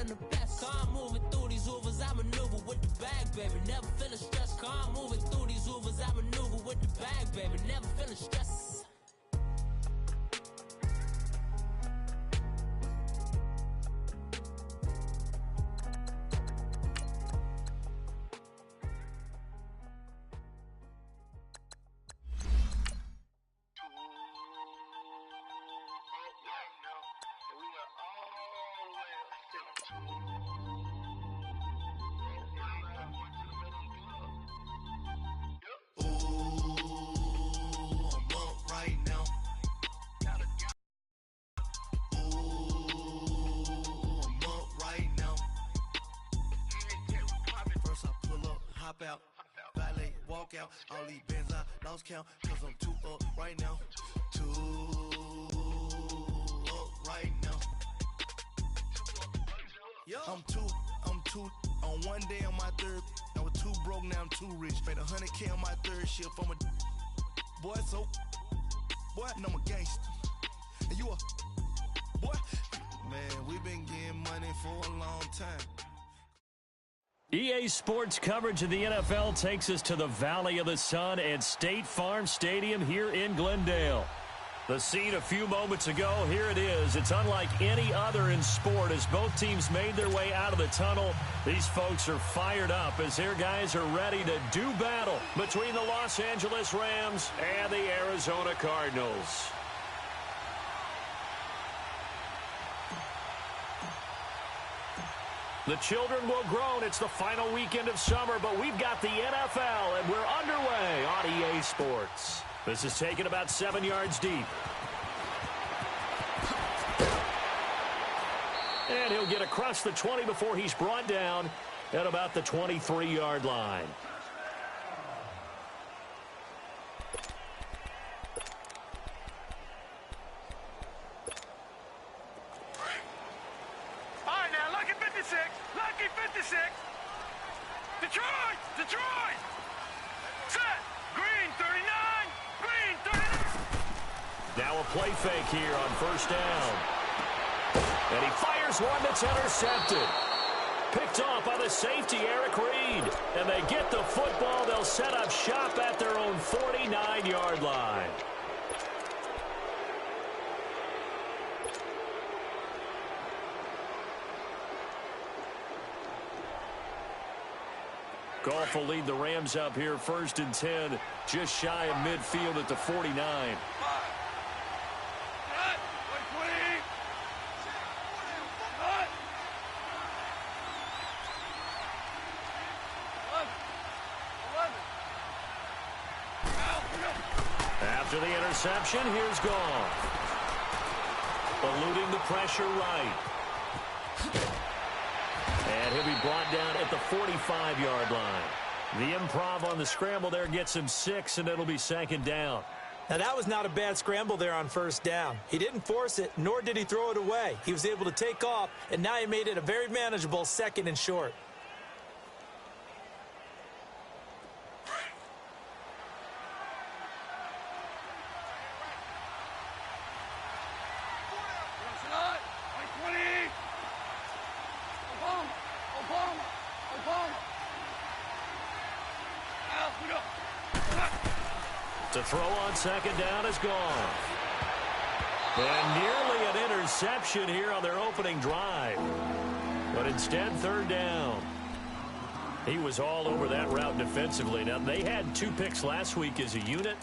I'm the best. Calm moving through these Ubers, I maneuver with the bag, baby. Never feeling stressed. Calm moving through these Ubers, I maneuver with the bag, baby. Never feeling stressed. Out, valet, walk out, I'll leave Benz, I lost count, cause I'm too up right now, too up right now, I'm too, on one day on my third, I was too broke, now I'm too rich, made 100K on my third shift, I'm a boy, so, boy, and I'm a gangster, and you a, boy, man, we been getting money for a long time. EA Sports coverage of the NFL takes us to the Valley of the Sun at State Farm Stadium here in Glendale. The scene a few moments ago, here it is. It's unlike any other in sport as both teams made their way out of the tunnel. These folks are fired up as their guys are ready to do battle between the Los Angeles Rams and the Arizona Cardinals. The children will groan. It's the final weekend of summer, but we've got the NFL, and we're underway on EA Sports. This is taken about 7 yards deep. And he'll get across the 20 before he's brought down at about the 23-yard line. Detroit! Set! Green 39! Green 39! Now a play fake here on first down. And he fires one that's intercepted. Picked off by the safety, Eric Reed. And they get the football. They'll set up shop at their own 49-yard line. Goff will lead the Rams up here, 1st and 10, just shy of midfield at the 49. After the interception, here's Goff. Eluding the pressure right. And he'll be brought down at the 45-yard line. The improv on the scramble there gets him 6, and it'll be 2nd down. Now, that was not a bad scramble there on 1st down. He didn't force it, nor did he throw it away. He was able to take off, and now he made it a very manageable 2nd and short. To throw on 2nd down is gone. And nearly an interception here on their opening drive. But instead, 3rd down. He was all over that route defensively. Now, they had 2 picks last week as a unit.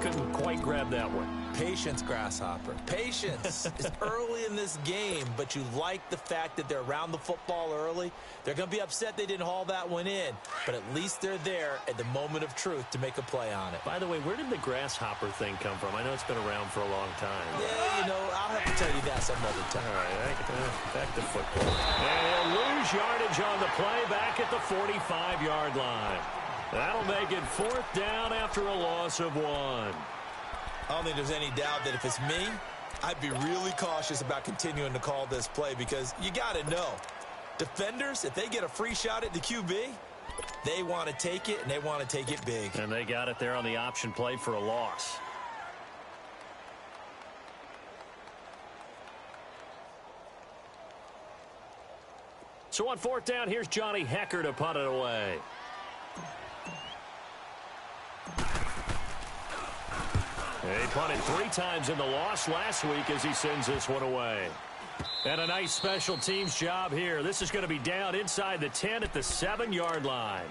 Couldn't quite grab that one. Patience, Grasshopper. Patience. It's early in this game, but you like the fact that they're around the football early. They're going to be upset they didn't haul that one in, but at least they're there at the moment of truth to make a play on it. By the way, where did the Grasshopper thing come from? I know it's been around for a long time. Yeah, you know, I'll have to tell you that some other time. All right, back to football. And he'll lose yardage on the play back at the 45-yard line. That'll make it 4th down after a loss of 1. I don't think there's any doubt that if it's me, I'd be really cautious about continuing to call this play because you got to know, defenders, if they get a free shot at the QB, they want to take it, and they want to take it big. And they got it there on the option play for a loss. So on fourth down, here's Johnny Hekker to punt it away. He punted 3 times in the loss last week as he sends this one away. And a nice special teams job here. This is going to be down inside the 10 at the 7-yard line.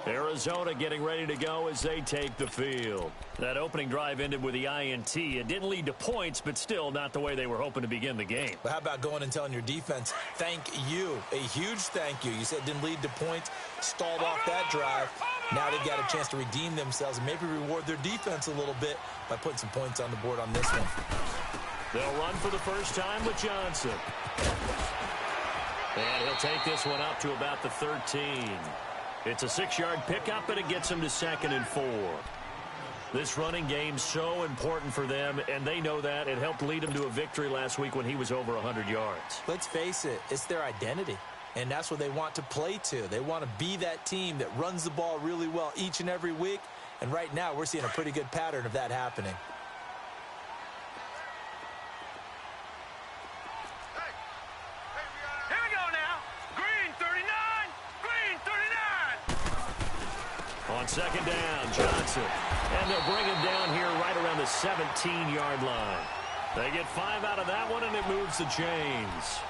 Arizona getting ready to go as they take the field. That opening drive ended with the INT. It didn't lead to points, but still not the way they were hoping to begin the game. But how about going and telling your defense, thank you, a huge thank you. You said it didn't lead to points, stalled off that drive. Now they've got a chance to redeem themselves and maybe reward their defense a little bit by putting some points on the board on this one. They'll run for the first time with Johnson. And he'll take this one up to about the 13. It's a 6-yard pickup, and it gets him to 2nd and 4. This running game's so important for them, and they know that. It helped lead them to a victory last week when he was over 100 yards. Let's face it, it's their identity, and that's what they want to play to. They want to be that team that runs the ball really well each and every week, and right now we're seeing a pretty good pattern of that happening. On second down, Johnson. And they'll bring him down here right around the 17-yard line. They get 5 out of that one, and it moves the chains.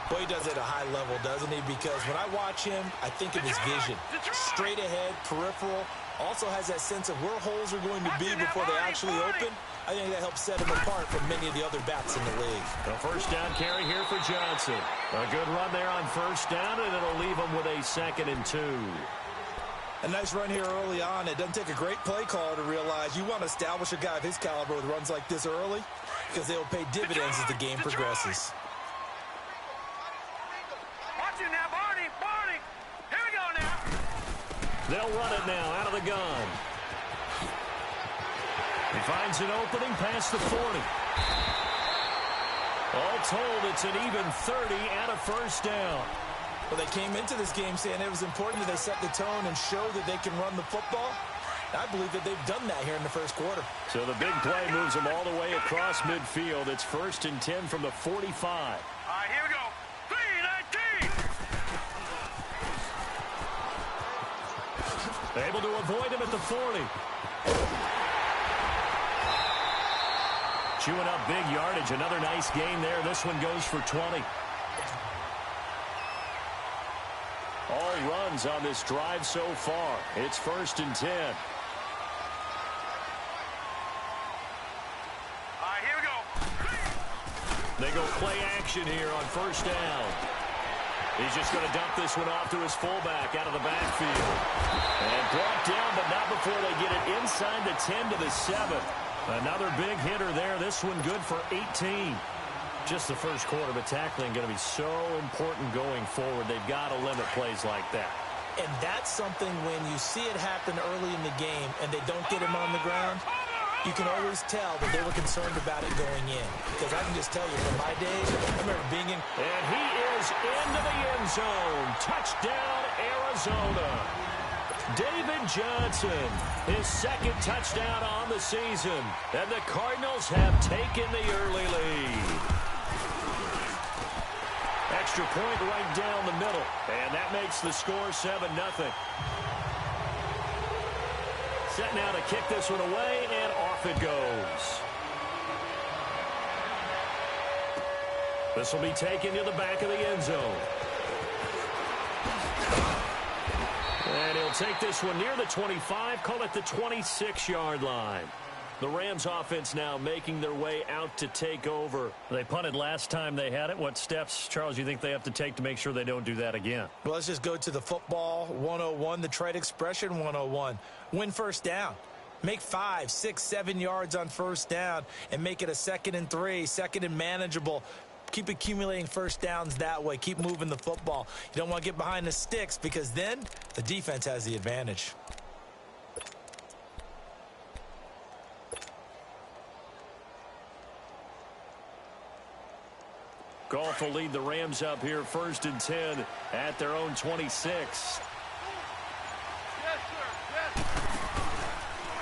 Boy, he does it at a high level, doesn't he? Because when I watch him, I think of his vision. Straight ahead, peripheral. Also has that sense of where holes are going to be before they actually open. I think that helps set him apart from many of the other backs in the league. A first down carry here for Johnson. A good run there on first down, and it'll leave him with a 2nd and 2. A nice run here early on. It doesn't take a great play caller to realize you want to establish a guy of his caliber with runs like this early because they'll pay dividends as the game progresses. Watch it now, Barney. Barney. Here we go now. They'll run it now out of the gun. He finds an opening past the 40. All told, it's an even 30 and a first down. Well, they came into this game saying it was important that they set the tone and show that they can run the football. I believe that they've done that here in the first quarter. So the big play moves them all the way across midfield. It's 1st and 10 from the 45. All right, here we go. 3-19. Able to avoid him at the 40. Chewing up big yardage. Another nice gain there. This one goes for 20. All runs on this drive so far. It's 1st and 10. All right, here we go. They go play action here on first down. He's just going to dump this one off to his fullback out of the backfield. And brought down, but not before they get it inside the 10 to the 7. Another big hitter there. This one good for 18. Just the first quarter, but tackling going to be so important going forward. They've got to limit plays like that. And that's something when you see it happen early in the game and they don't get him on the ground, you can always tell that they were concerned about it going in. Because I can just tell you from my days, I remember being in. And he is into the end zone. Touchdown, Arizona. David Johnson, his 2nd touchdown on the season. And the Cardinals have taken the early lead. Extra point right down the middle. And that makes the score 7-0. Set now to kick this one away, and off it goes. This will be taken to the back of the end zone. And he'll take this one near the 25, call it the 26-yard line. The Rams offense now making their way out to take over. They punted last time they had it. What steps, Charles, you think they have to take to make sure they don't do that again? Well, let's just go to the football 101, the trade expression 101. Win first down. Make 5, 6, 7 yards on first down and make it a 2nd and 3, 2nd and manageable. Keep accumulating first downs that way. Keep moving the football. You don't want to get behind the sticks because then the defense has the advantage. Goff will lead the Rams up here 1st and 10 at their own 26. Yes, sir. Yes.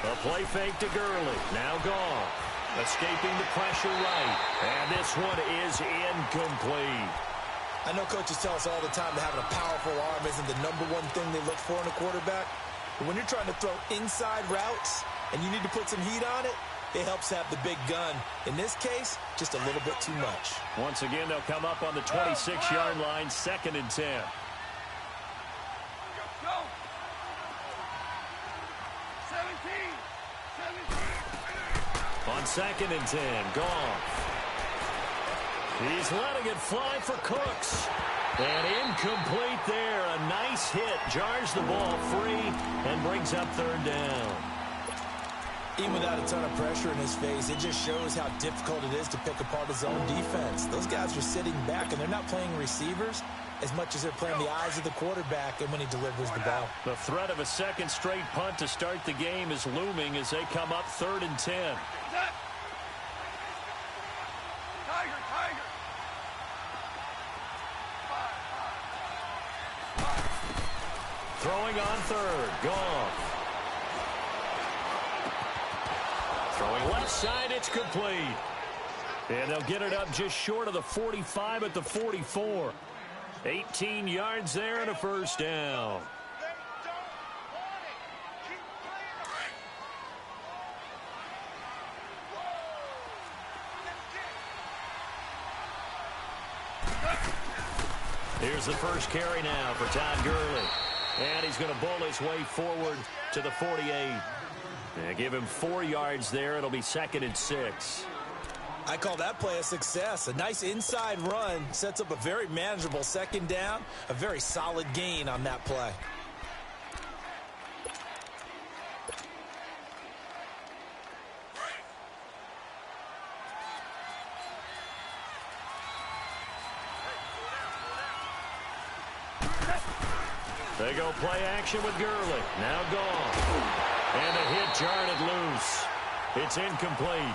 A play fake to Gurley. Now Goff. Escaping the pressure right. And this one is incomplete. I know coaches tell us all the time that having a powerful arm isn't the #1 thing they look for in a quarterback. But when you're trying to throw inside routes and you need to put some heat on it, it helps have the big gun. In this case, just a little bit too much. Once again, they'll come up on the 26-yard line, 2nd and 10. Go. 17. On 2nd and 10, Goff. He's letting it fly for Cooks. And incomplete there. A nice hit. Jars the ball free and brings up 3rd down. Even without a ton of pressure in his face, it just shows how difficult it is to pick apart his own defense. Those guys are sitting back, and they're not playing receivers as much as they're playing the eyes of the quarterback and when he delivers the ball. The threat of a second straight punt to start the game is looming as they come up 3rd and 10. Tiger. Throwing on 3rd, Goff. Throwing left side, it's complete. And they'll get it up just short of the 45 at the 44. 18 yards there and a 1st down. Here's the first carry now for Todd Gurley. And he's going to bowl his way forward to the 48. And give him 4 yards there. It'll be 2nd and 6. I call that play a success. A nice inside run sets up a very manageable 2nd down. A very solid gain on that play. They go play action with Gurley. Now Goff. And a hit jarred it loose. It's incomplete.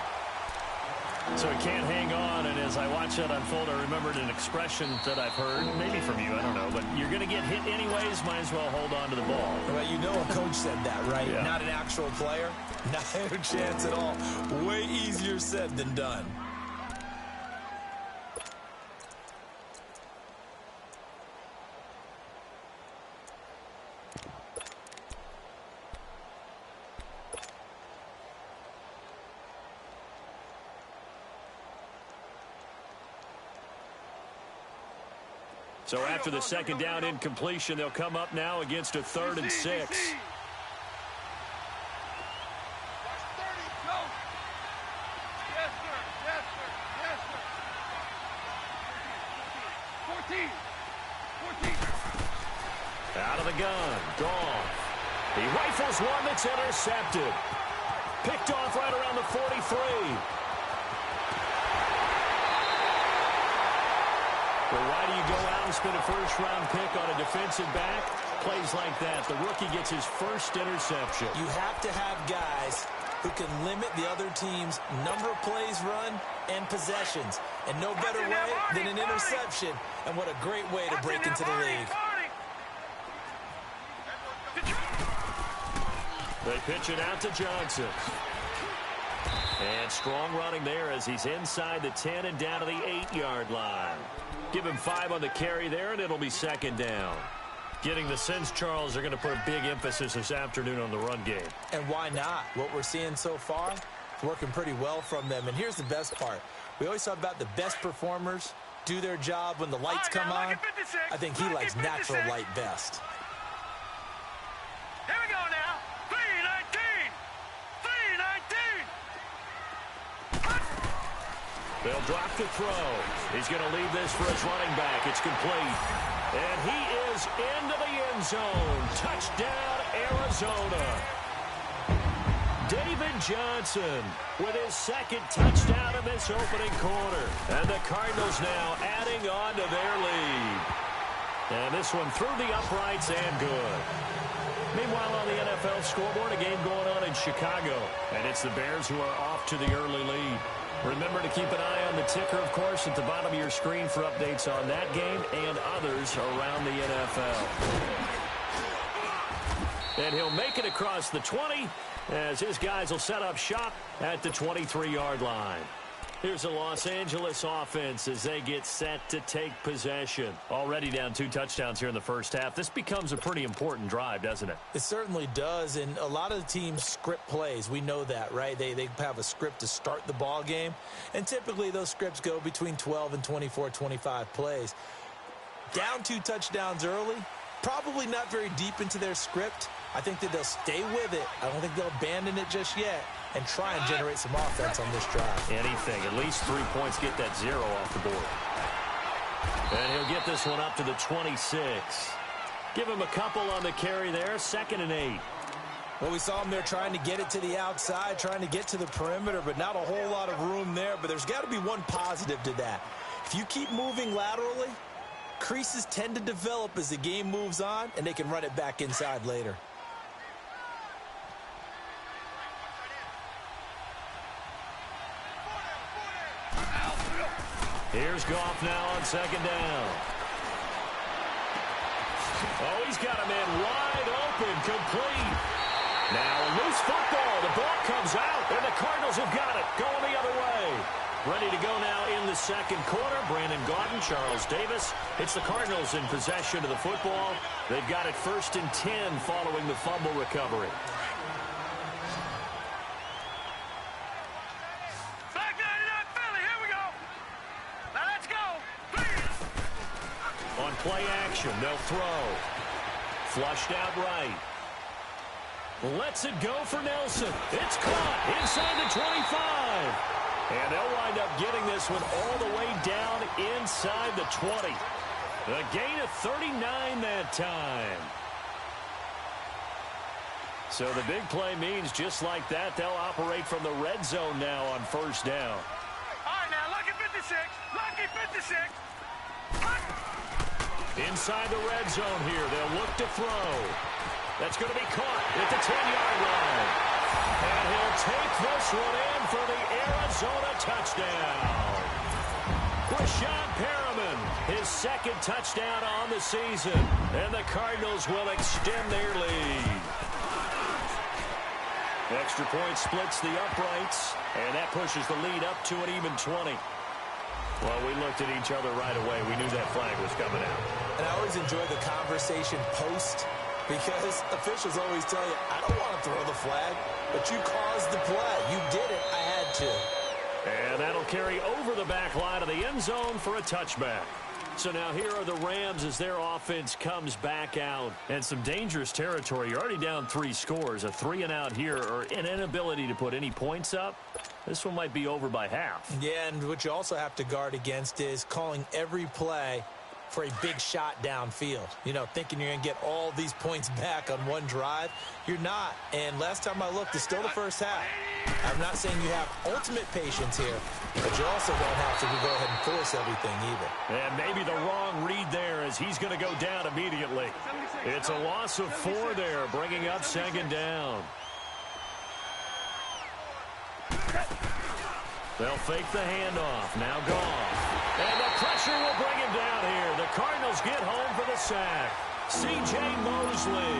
So he can't hang on, and as I watch that unfold, I remembered an expression that I've heard, maybe from you, I don't know, but you're going to get hit anyways, might as well hold on to the ball. Well, you know a coach said that, right? Yeah. Not an actual player. Not a chance at all. Way easier said than done. So after the 2nd down incompletion, they'll come up now against a 3rd and 6. Yes, sir. Yes, sir. 14. Out of the gun, Goff. He rifles one that's intercepted. Picked off right around the 43. Well, why do you go out and spend a 1st-round pick on a defensive back? Plays like that. The rookie gets his 1st interception. You have to have guys who can limit the other team's number of plays run and possessions. And no better way than an interception. And what a great way to break into the league. They pitch it out to Johnson. And strong running there as he's inside the 10 and down to the 8-yard line. Give him 5 on the carry there, and it'll be 2nd down. Getting the sense, Charles, they're going to put a big emphasis this afternoon on the run game. And why not? What we're seeing so far, working pretty well from them. And here's the best part. We always talk about the best performers do their job when the lights come on. I think he likes natural light best. Here we go now. 3-19. They'll drop the throw. He's going to leave this for his running back. It's complete. And he is into the end zone. Touchdown, Arizona. David Johnson with his 2nd touchdown in this opening quarter. And the Cardinals now adding on to their lead. And this one through the uprights and good. Meanwhile, on the NFL scoreboard, a game going on in Chicago. And it's the Bears who are off to the early lead. Remember to keep an eye on the ticker, of course, at the bottom of your screen for updates on that game and others around the NFL. And he'll make it across the 20 as his guys will set up shop at the 23-yard line. Here's the Los Angeles offense as they get set to take possession. Already down 2 touchdowns here in the first half. This becomes a pretty important drive, doesn't it? It certainly does, and a lot of the teams script plays. We know that, right? They have a script to start the ball game, and typically those scripts go between 12 and 24, 25 plays. Down 2 touchdowns early, probably not very deep into their script. I think that they'll stay with it. I don't think they'll abandon it just yet and try and generate some offense on this drive. Anything. At least 3 points, get that 0 off the board. And he'll get this one up to the 26. Give him a couple on the carry there. 2nd and 8. Well, we saw him there trying to get it to the outside, trying to get to the perimeter, but not a whole lot of room there. But there's got to be one positive to that. If you keep moving laterally, creases tend to develop as the game moves on, and they can run it back inside later. Here's Goff now on 2nd down. Oh, he's got a man wide open, complete. Now a loose football. The ball comes out, and the Cardinals have got it. Going the other way. Ready to go now in the 2nd quarter. Brandon Gaudin, Charles Davis. It's the Cardinals in possession of the football. They've got it 1st and 10 following the fumble recovery. Play action. They'll throw. Flushed out right. Lets it go for Nelson. It's caught inside the 25. And they'll wind up getting this one all the way down inside the 20. A gain of 39 that time. So the big play means just like that, they'll operate from the red zone now on 1st down. All right, now, lucky 56. Lucky 56. Inside the red zone here. They'll look to throw. That's going to be caught at the 10-yard line. And he'll take this one in for the Arizona touchdown. Breshad Perriman, his 2nd touchdown on the season. And the Cardinals will extend their lead. Extra point splits the uprights. And that pushes the lead up to an even 20. Well, we looked at each other right away. We knew that flag was coming out. And I always enjoy the conversation post because officials always tell you, I don't want to throw the flag, but you caused the play. You did it. I had to. And that'll carry over the back line of the end zone for a touchback. So now here are the Rams as their offense comes back out. And some dangerous territory. You're already down 3 scores. A 3-and-out here or an inability to put any points up. This one might be over by half. Yeah, and what you also have to guard against is calling every play for a big shot downfield. You know, thinking you're going to get all these points back on one drive. You're not. And last time I looked, it's still the first half. I'm not saying you have ultimate patience here, but you also don't have to go ahead and force everything either. And maybe the wrong read there as he's going to go down immediately. It's a loss of 4 there, bringing up 2nd down. They'll fake the handoff. Now Goff. And the pressure will bring him down here. The Cardinals get home for the sack. C.J. Mosley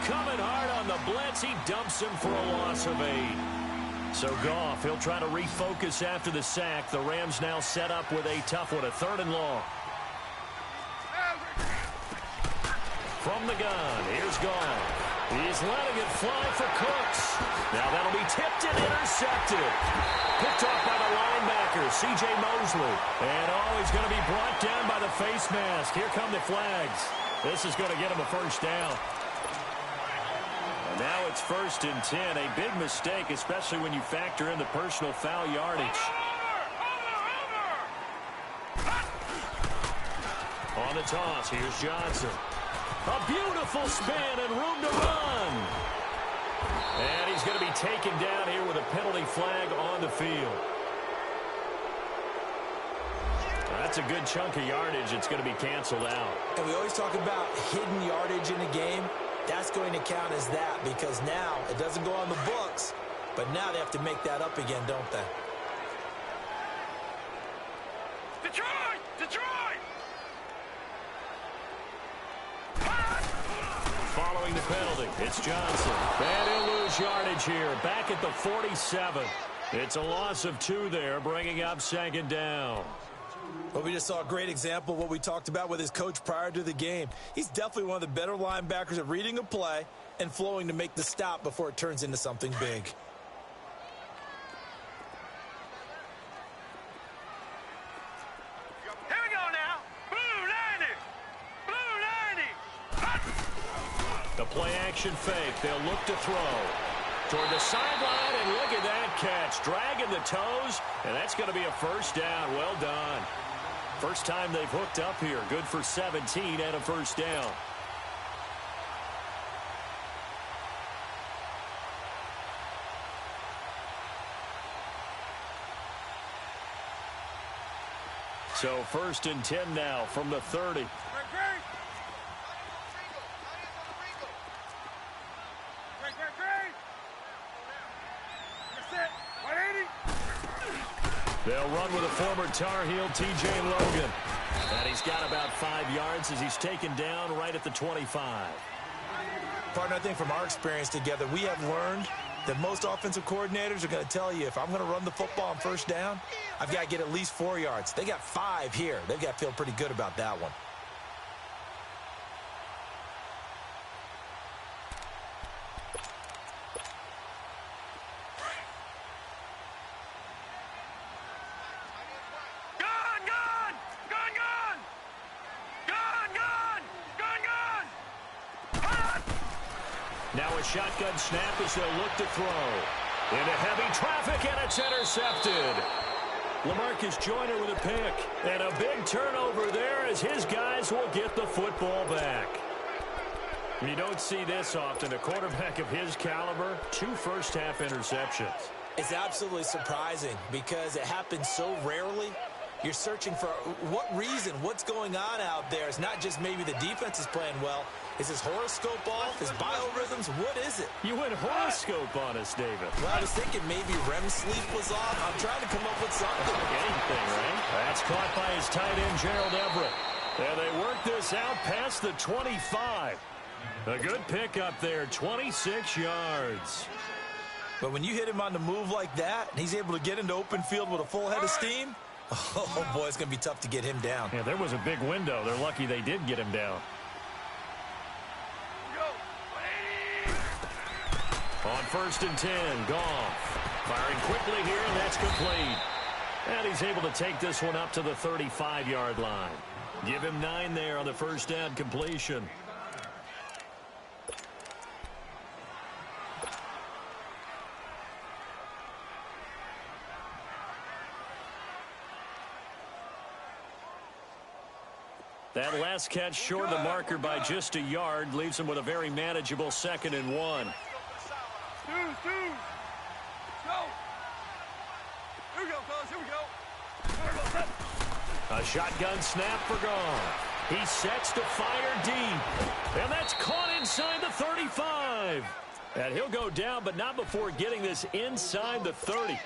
coming hard on the blitz. He dumps him for a loss of 8. So Goff, he'll try to refocus after the sack. The Rams now set up with a tough one, a 3rd and long. From the gun, here's Goff. He's letting it fly for Cooks. Now that'll be tipped and intercepted. Picked off by the linebacker, C.J. Mosley. And he's going to be brought down by the face mask. Here come the flags. This is going to get him a 1st down. And now it's 1st and 10. A big mistake, especially when you factor in the personal foul yardage. On the toss, here's Johnson. A beautiful spin and room to run. And he's going to be taken down here with a penalty flag on the field. That's a good chunk of yardage. It's going to be canceled out. And we always talk about hidden yardage in a game. That's going to count as that because now it doesn't go on the books, but now they have to make that up again, don't they? Detroit! Detroit! Following the penalty, it's Johnson. And he'll lose yardage here, back at the 47. It's a loss of 2 there, bringing up 2nd down. Well, we just saw a great example of what we talked about with his coach prior to the game. He's definitely one of the better linebackers at reading a play and flowing to make the stop before it turns into something big. Here we go now. Blue 90. Blue 90. The play action fake. They'll look to throw. Toward the sideline, and look at that catch. Dragging the toes, and that's going to be a 1st down. Well done. First time they've hooked up here. Good for 17 and a 1st down. So 1st and 10 now from the 30. They'll run with a former Tar Heel, T.J. Logan. And he's got about 5 yards as he's taken down right at the 25. Partner, I think from our experience together, we have learned that most offensive coordinators are going to tell you, if I'm going to run the football on 1st down, I've got to get at least 4 yards. They got 5 here. They've got to feel pretty good about that one. Now a shotgun snap as they'll look to throw. Into heavy traffic, and it's intercepted. LaMarcus Joyner with a pick. And a big turnover there as his guys will get the football back. You don't see this often. A quarterback of his caliber, 2 first-half interceptions. It's absolutely surprising because it happens so rarely. You're searching for what reason, what's going on out there. It's not just maybe the defense is playing well. Is his horoscope off? His biorhythms? What is it? You went horoscope on us, David. Well, I was thinking maybe REM sleep was off. I'm trying to come up with something. Anything, right? That's caught by his tight end, Gerald Everett. And they work this out past the 25. A good pickup there, 26 yards. But when you hit him on the move like that, and he's able to get into open field with a full head of steam, oh, boy, it's going to be tough to get him down. Yeah, there was a big window. They're lucky they did get him down. On 1st and 10, Goff firing quickly here, and that's complete. And he's able to take this one up to the 35-yard line. Give him 9 there on the 1st down completion. That last catch short of the marker by just a yard leaves him with a very manageable 2nd and 1. Go. Here we go, fellas. Here we go. A shotgun snap for Goff. He sets to fire deep. And that's caught inside the 35. And he'll go down, but not before getting this inside the 30.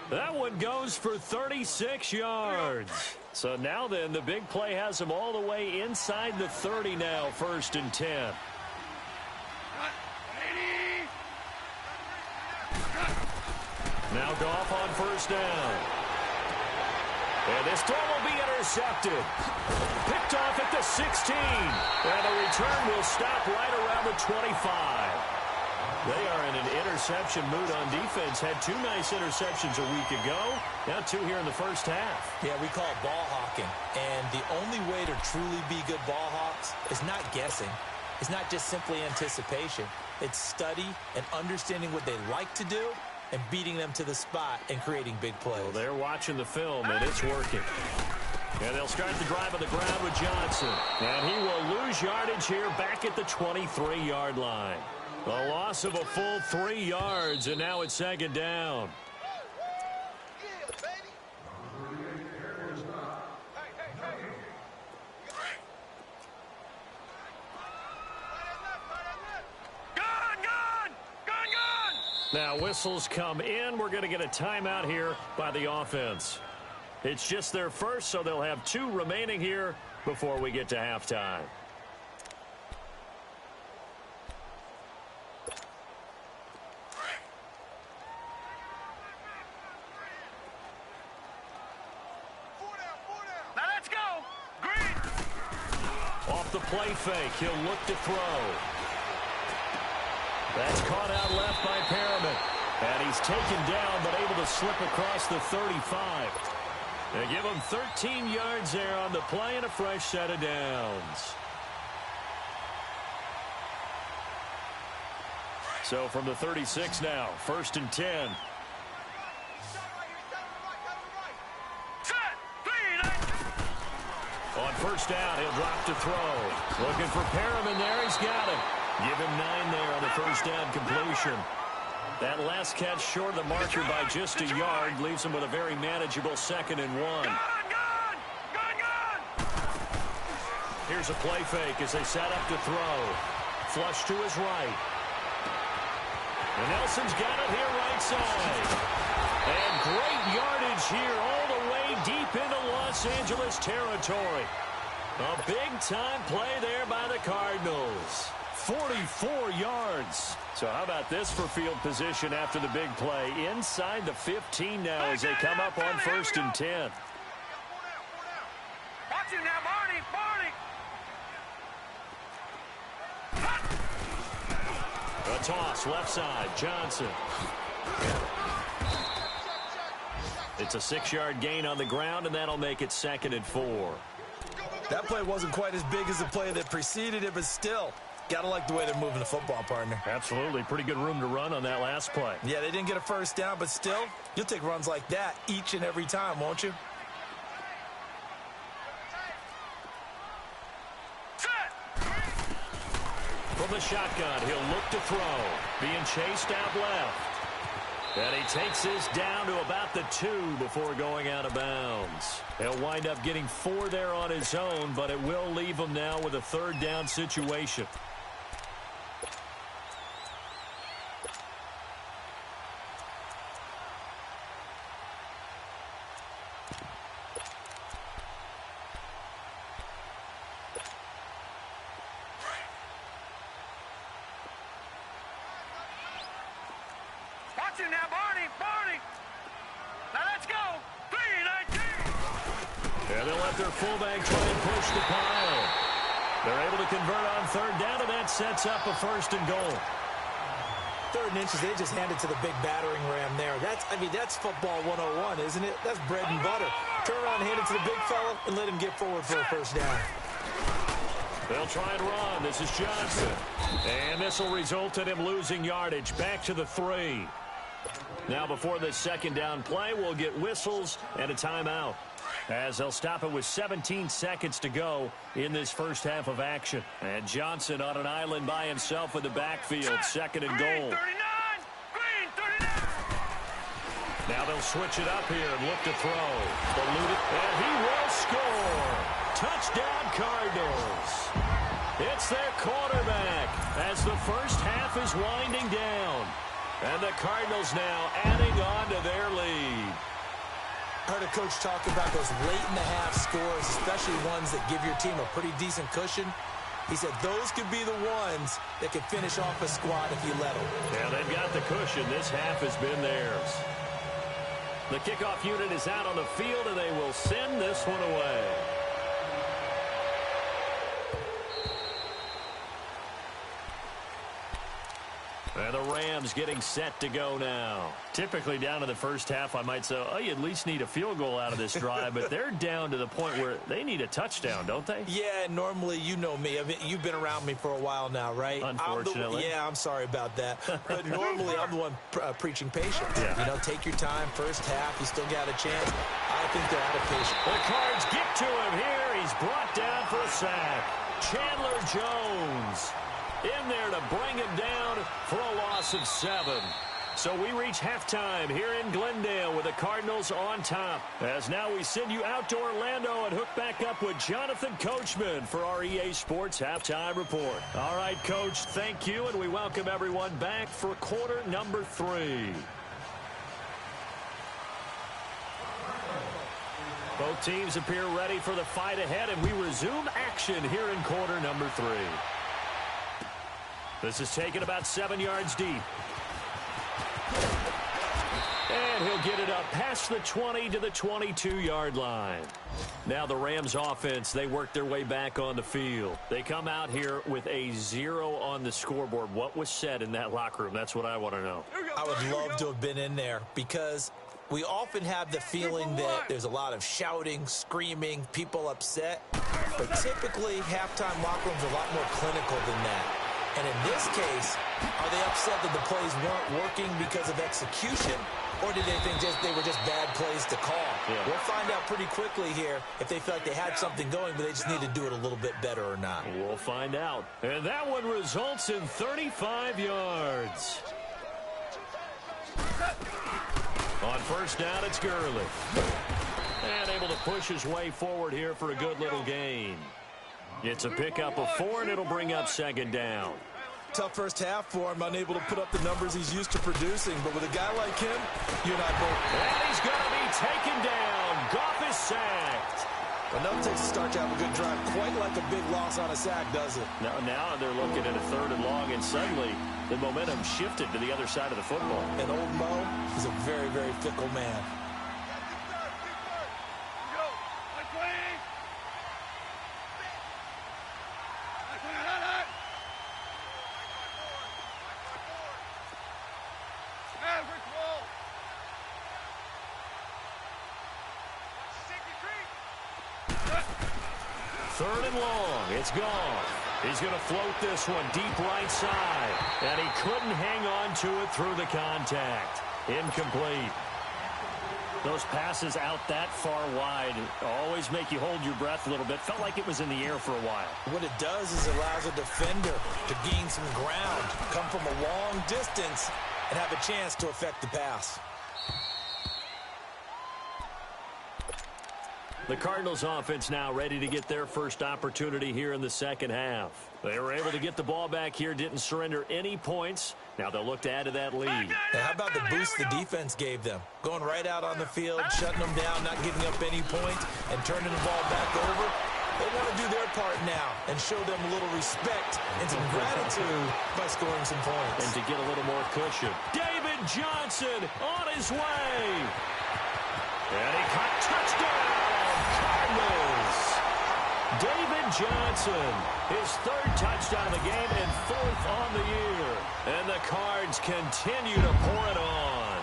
That one goes for 36 yards. So now then, the big play has him all the way inside the 30 now, 1st and 10. Now Goff on 1st down. And this throw will be intercepted. Picked off at the 16. And the return will stop right around the 25. They are in an interception mood on defense. Had 2 nice interceptions a week ago. Now 2 here in the 1st half. Yeah, we call it ball hawking. And the only way to truly be good ball hawks is not guessing. It's not just simply anticipation. It's study and understanding what they like to do and beating them to the spot and creating big plays. Well, they're watching the film, and it's working. And they'll start the drive on the ground with Johnson. And he will lose yardage here back at the 23-yard line. A loss of a full 3 yards, and now it's 2nd down. Now whistles come in. We're going to get a timeout here by the offense. It's just their first, so they'll have 2 remaining here before we get to halftime. Off the play fake, he'll look to throw. That's caught out left by Perriman. And he's taken down, but able to slip across the 35. They give him 13 yards there on the play and a fresh set of downs. So from the 36 now, 1st and 10. On first down, he'll drop to throw. Looking for Perriman there. He's got it. Give him 9 there on the first down completion. That last catch short of the marker by just a yard leaves him with a very manageable 2nd and 1. Here's a play fake as they set up to throw. Flush to his right. And Nelson's got it here right side. And great yardage here all the way deep into Los Angeles territory. A big-time play there by the Cardinals. 44 yards. So how about this for field position after the big play? Inside the 15 now as they come up on 1st and 10. Watch him now, Barney. A toss, left side, Johnson. It's a 6-yard gain on the ground, and that'll make it 2nd and 4. That play wasn't quite as big as the play that preceded it, but still, gotta like the way they're moving the football, partner. Absolutely. Pretty good room to run on that last play. Yeah, they didn't get a first down, but still, you'll take runs like that each and every time, won't you? From the shotgun, he'll look to throw. Being chased out left. And he takes this down to about the 2 before going out of bounds. He'll wind up getting 4 there on his own, but it will leave him now with a 3rd down situation. Now, Barney. Now let's go. 3-19. And they'll let their fullback try and push the pile. They're able to convert on 3rd down, and that sets up a 1st and goal. 3rd and inches, they just handed to the big battering ram there. That's football 101, isn't it? That's bread and butter. Turn around and hand it to the big fella and let him get forward for a 1st down. They'll try and run. This is Johnson. And this will result in him losing yardage. Back to the 3. Now before this 2nd down play, we'll get whistles and a timeout, as they'll stop it with 17 seconds to go in this first half of action. And Johnson on an island by himself in the backfield, 2nd and goal. Green 39. Now they'll switch it up here and look to throw. And he will score. Touchdown Cardinals. It's their quarterback as the first half is winding down. And the Cardinals now adding on to their lead. I heard a coach talk about those late-in-the-half scores, especially ones that give your team a pretty decent cushion. He said those could be the ones that could finish off a squad if you let them. Yeah, they've got the cushion. This half has been theirs. The kickoff unit is out on the field, and they will send this one away. And the Rams getting set to go now. Typically down to the first half, I might say, oh, you at least need a field goal out of this drive. But they're down to the point where they need a touchdown, don't they? Yeah, normally, you know me. I mean, you've been around me for a while now, right? Unfortunately. I'm sorry about that. But normally, I'm the one preaching patience. Yeah. You know, take your time. First half, you still got a chance. I think they're out of patience. The Cards get to him here. He's brought down for a sack. Chandler Jones in there to bring him down for a loss of 7. So we reach halftime here in Glendale with the Cardinals on top. As now we send you out to Orlando and hook back up with Jonathan Coachman for our EA Sports Halftime Report. All right, Coach, thank you, and we welcome everyone back for quarter number 3. Both teams appear ready for the fight ahead, and we resume action here in quarter number 3. This is taken about 7 yards deep. And he'll get it up past the 20 to the 22-yard line. Now the Rams offense, they work their way back on the field. They come out here with a 0 on the scoreboard. What was said in that locker room? That's what I want to know. I would love to have been in there because we often have the feeling that there's a lot of shouting, screaming, people upset. But typically, halftime locker rooms are a lot more clinical than that. And in this case, are they upset that the plays weren't working because of execution? Or did they think they were just bad plays to call? Yeah. We'll find out pretty quickly here if they feel like they had something going, but they just need to do it a little bit better or not. We'll find out. And that one results in 35 yards. On first down, it's Gurley. And able to push his way forward here for a good little gain. It's a pickup of 4, and it'll bring up second down. Tough first half for him, unable to put up the numbers he's used to producing. But with a guy like him, you and I both. And he's going to be taken down. Goff is sacked. Enough takes to start to have a good drive. Quite like a big loss on a sack, does it? Now they're looking at a 3rd and long, and suddenly the momentum shifted to the other side of the football. And old Mo is a very, very fickle man. Third and long. It's gone. He's going to float this one deep right side. And he couldn't hang on to it through the contact. Incomplete. Those passes out that far wide always make you hold your breath a little bit. Felt like it was in the air for a while. What it does is it allows a defender to gain some ground, come from a long distance, and have a chance to affect the pass. The Cardinals offense now ready to get their first opportunity here in the second half. They were able to get the ball back here, didn't surrender any points. Now they'll look to add to that lead. Now, how about the boost the defense gave them? Going right out on the field, shutting them down, not giving up any points, and turning the ball back over. They want to do their part now and show them a little respect and some gratitude by scoring some points. And to get a little more cushion. David Johnson on his way. And he caught touchdown. Cardinals. David Johnson, his 3rd touchdown of the game and 4th on the year. And the Cards continue to pour it on.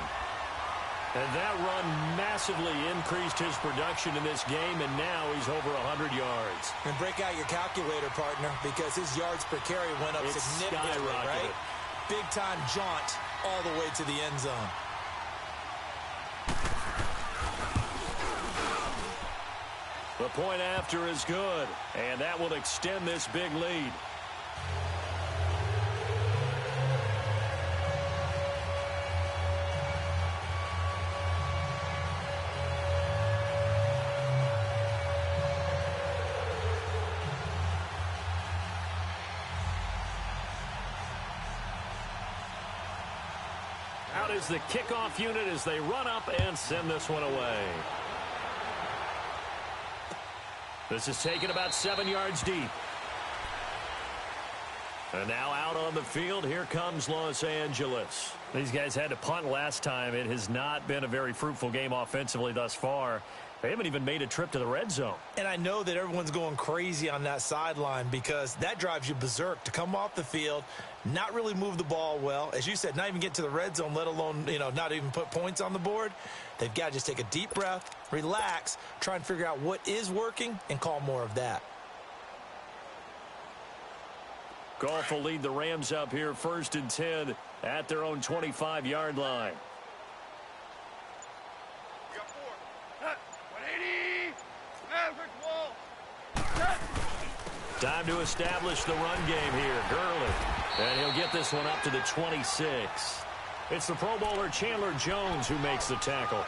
And that run massively increased his production in this game, and now he's over 100 yards. And break out your calculator, partner, because his yards per carry went up significantly, right? Big-time jaunt all the way to the end zone. The point after is good, and that will extend this big lead. Out is the kickoff unit as they run up and send this one away. This is taken about 7 yards deep. And now out on the field, here comes Los Angeles. These guys had to punt last time. It has not been a very fruitful game offensively thus far. They haven't even made a trip to the red zone. And I know that everyone's going crazy on that sideline because that drives you berserk to come off the field, not really move the ball well. As you said, not even get to the red zone, let alone, not even put points on the board. They've got to just take a deep breath, relax, try and figure out what is working, and call more of that. Goff will lead the Rams up here 1st and 10 at their own 25-yard line. Time to establish the run game here. Gurley. And he'll get this one up to the 26. It's the Pro Bowler Chandler Jones who makes the tackle.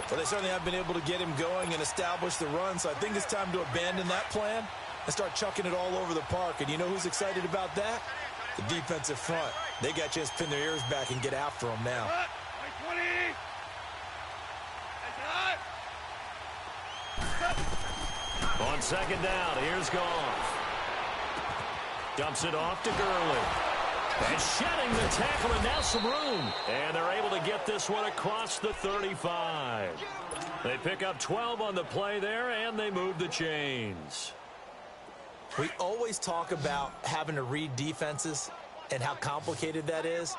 Well, they certainly have been able to get him going and establish the run, so I think it's time to abandon that plan and start chucking it all over the park. And you know who's excited about that? The defensive front. They got a chance to pin their ears back and get after him now. On second down, here's Goff. Dumps it off to Gurley. And shedding the tackle, and now some room. And they're able to get this one across the 35. They pick up 12 on the play there, and they move the chains. We always talk about having to read defenses and how complicated that is.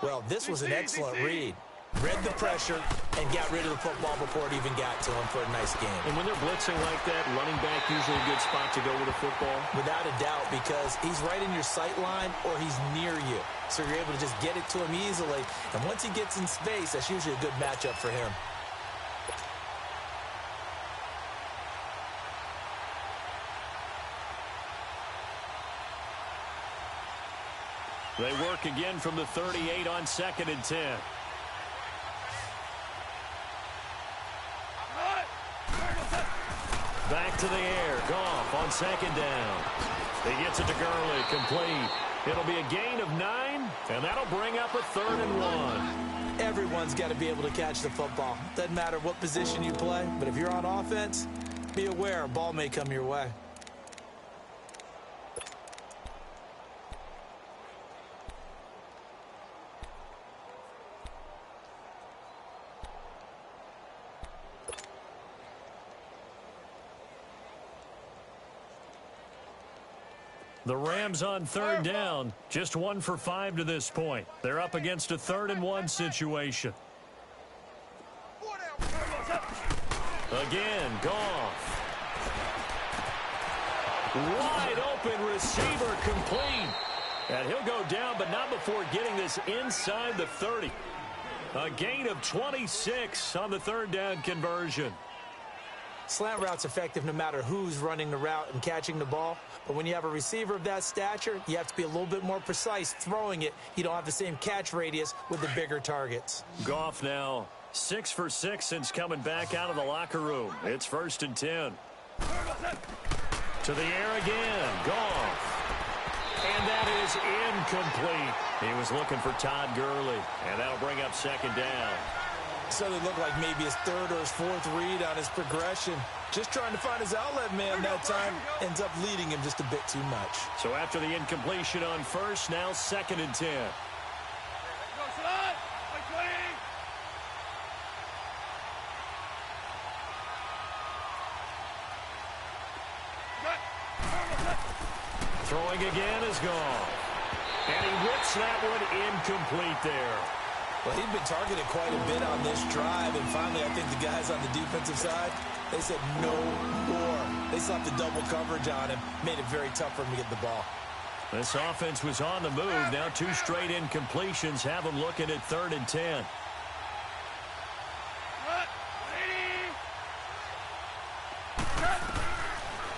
Well, this was an excellent read. Read the pressure and got rid of the football before it even got to him for a nice game. And when they're blitzing like that, running back usually a good spot to go with a football? Without a doubt, because he's right in your sight line or he's near you. So you're able to just get it to him easily. And once he gets in space, that's usually a good matchup for him. They work again from the 38 on 2nd and 10. Back to the air. Goff on 2nd down. He gets it to Gurley. Complete. It'll be a gain of 9, and that'll bring up a 3rd and 1. Everyone's got to be able to catch the football. Doesn't matter what position you play, but if you're on offense, be aware a ball may come your way. The Rams on 3rd down, just 1 for 5 to this point. They're up against a 3rd and 1 situation. Again, Goff. Wide open receiver, complete. And he'll go down, but not before getting this inside the 30. A gain of 26 on the 3rd down conversion. Slant route's effective no matter who's running the route and catching the ball. But when you have a receiver of that stature, you have to be a little bit more precise throwing it. You don't have the same catch radius with the bigger targets. Goff now 6 for 6 since coming back out of the locker room. It's 1st and 10. To the air again. Goff. And that is incomplete. He was looking for Todd Gurley. And that'll bring up 2nd down. So it looked like maybe his 3rd or his 4th read on his progression. Just trying to find his outlet man that time. Ends up leading him just a bit too much. So after the incompletion on 1st, now 2nd and 10. Throwing again is gone. And he whips that one incomplete there. Well, he'd been targeted quite a bit on this drive, and finally I think the guys on the defensive side, they said no more. They slapped the double coverage on him, made it very tough for him to get the ball. This offense was on the move. Now 2 straight incompletions have them looking at 3rd and 10.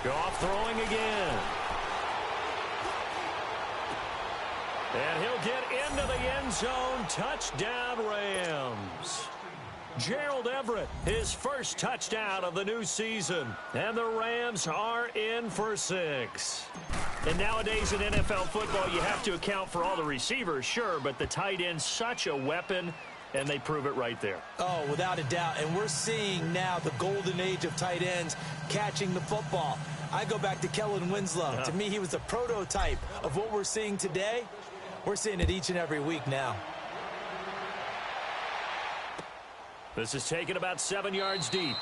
Goff throwing again. And he'll get into the end zone. Touchdown, Rams. Gerald Everett, his first touchdown of the new season. And the Rams are in for 6. And nowadays in NFL football, you have to account for all the receivers, sure, but the tight end's such a weapon, and they prove it right there. Oh, without a doubt. And we're seeing now the golden age of tight ends catching the football. I go back to Kellen Winslow. To me, he was the prototype of what we're seeing today. We're seeing it each and every week now. This is taken about 7 yards deep.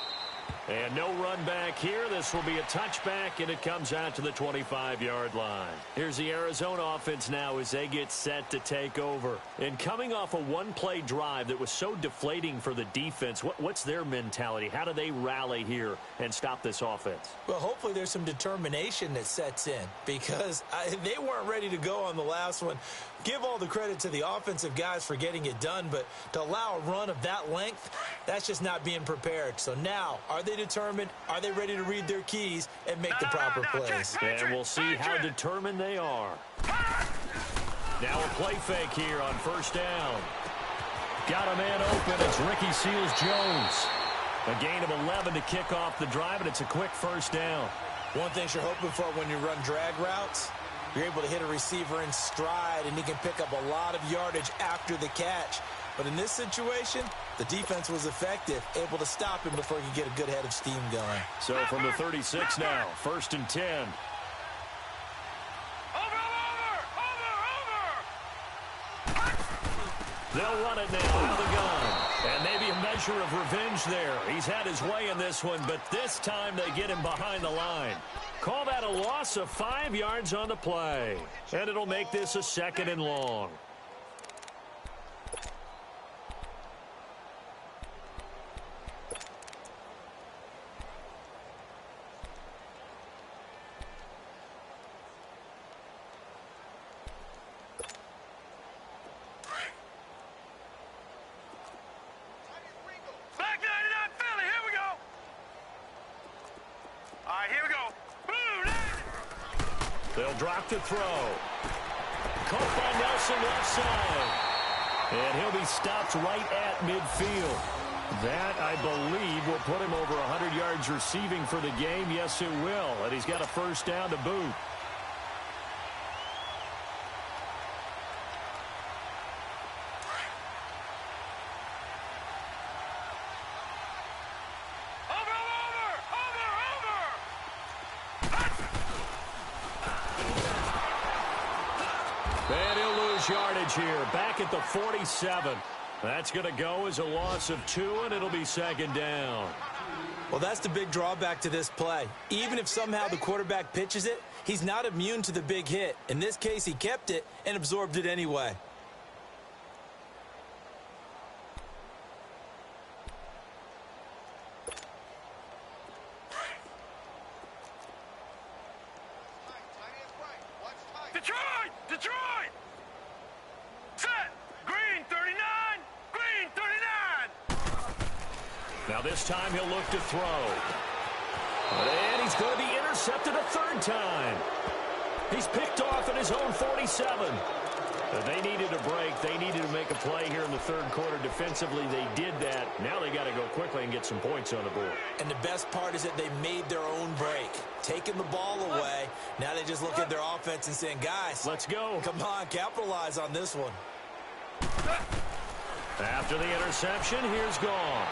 And no run back here. This will be a touchback, and it comes out to the 25-yard line. Here's the Arizona offense now as they get set to take over. And coming off a one-play drive that was so deflating for the defense, what's their mentality? How do they rally here and stop this offense? Well, hopefully there's some determination that sets in because they weren't ready to go on the last one. Give all the credit to the offensive guys for getting it done, but to allow a run of that length, that's just not being prepared. So now, are they determined? Are they ready to read their keys and make the proper plays? And we'll see how determined they are. Now a play fake here on 1st down. Got a man open. It's Ricky Seals-Jones. A gain of 11 to kick off the drive, and it's a quick 1st down. One thing you're hoping for when you run drag routes, you're able to hit a receiver in stride, and he can pick up a lot of yardage after the catch. But in this situation, the defense was effective, able to stop him before he could get a good head of steam going. So from the 36 now, 1st and 10. They'll run it now out of the gun. And maybe a measure of revenge there. He's had his way in this one, but this time they get him behind the line. Call that a loss of 5 yards on the play. And it'll make this a 2nd and long. They'll drop to throw. Caught by Nelson left side. And he'll be stopped right at midfield. That, I believe, will put him over 100 yards receiving for the game. Yes, it will. And he's got a first down to boot. And he'll lose yardage here, back at the 47. That's going to go as a loss of 2, and it'll be 2nd down. Well, that's the big drawback to this play. Even if somehow the quarterback pitches it, he's not immune to the big hit. In this case, he kept it and absorbed it anyway. Detroit! Set! Green 39! Green 39! Now this time he'll look to throw. And he's going to be intercepted a 3rd time. He's picked off at his own 47. They needed a break. They needed to make a play here in the 3rd quarter. Defensively, they did that. Now they got to go quickly and get some points on the board. And the best part is that they made their own break. Taking the ball away. Now they just look at their offense and saying, guys, let's go. Come on, capitalize on this one. After the interception, here's Goff.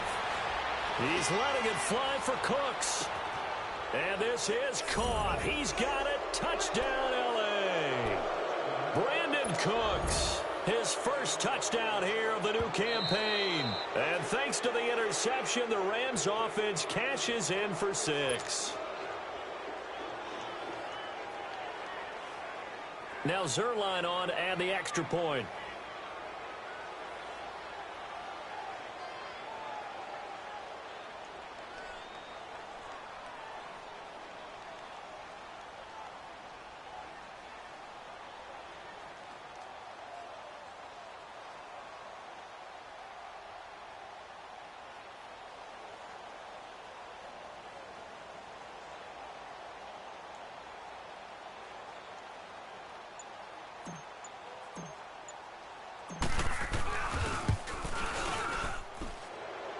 He's letting it fly for Cooks. And this is caught. He's got it. Touchdown, L.A. Brandon Cooks, his first touchdown here of the new campaign. And thanks to the interception, the Rams offense cashes in for 6. Now Zuerlein on to add the extra point.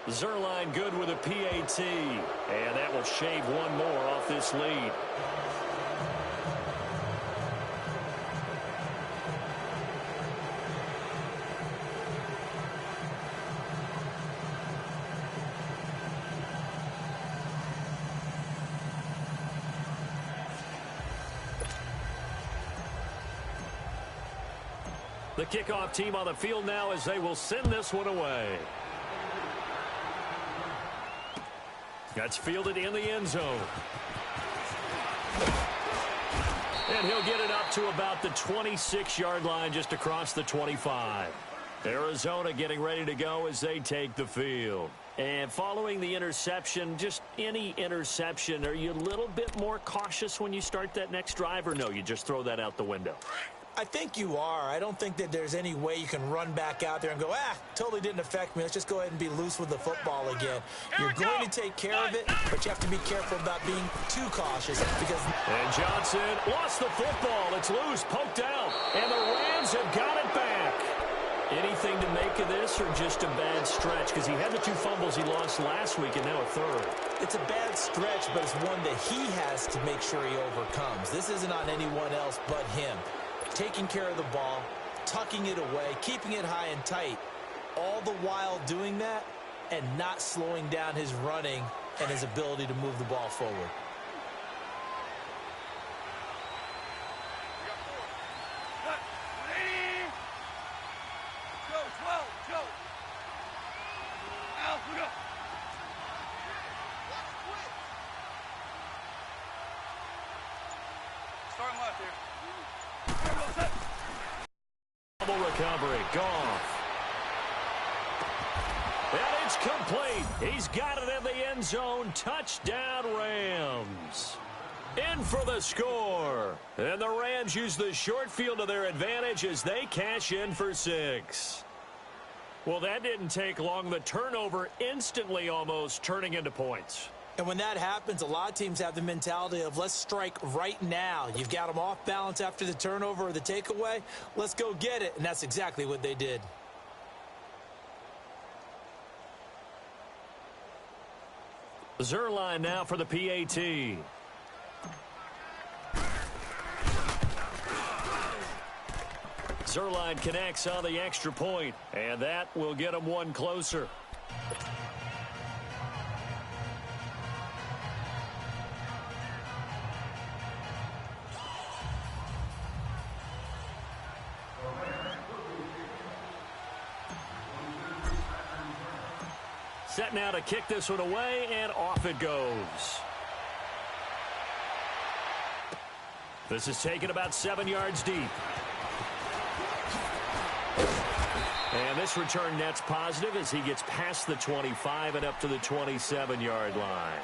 Zuerlein good with a PAT. And that will shave one more off this lead. The kickoff team on the field now as they will send this one away. That's fielded in the end zone. And he'll get it up to about the 26-yard line just across the 25. Arizona getting ready to go as they take the field. And following the interception, just any interception, are you a little bit more cautious when you start that next drive, or no, you just throw that out the window? I think you are. I don't think that there's any way you can run back out there and go, totally didn't affect me. Let's just go ahead and be loose with the football again. You're going to take care of it, but you have to be careful about being too cautious because... And Johnson lost the football. It's loose, poked out, and the Rams have got it back. Anything to make of this or just a bad stretch? Because he had the 2 fumbles he lost last week and now a 3rd. It's a bad stretch, but it's one that he has to make sure he overcomes. This isn't on anyone else but him. Taking care of the ball, tucking it away, keeping it high and tight, all the while doing that and not slowing down his running and his ability to move the ball forward. Go, 12. Starting left here. Double recovery. Goff. And it's complete. He's got it in the end zone. Touchdown, Rams. In for the score. And the Rams use the short field to their advantage as they cash in for 6. Well, that didn't take long. The turnover instantly almost turning into points. And when that happens, a lot of teams have the mentality of let's strike right now. You've got them off balance after the turnover or the takeaway. Let's go get it. And that's exactly what they did. Zuerlein now for the PAT. Zuerlein connects on the extra point, and that will get him one closer. Set now to kick this one away, and off it goes. This is taken about 7 yards deep. And this return net's positive as he gets past the 25 and up to the 27-yard line.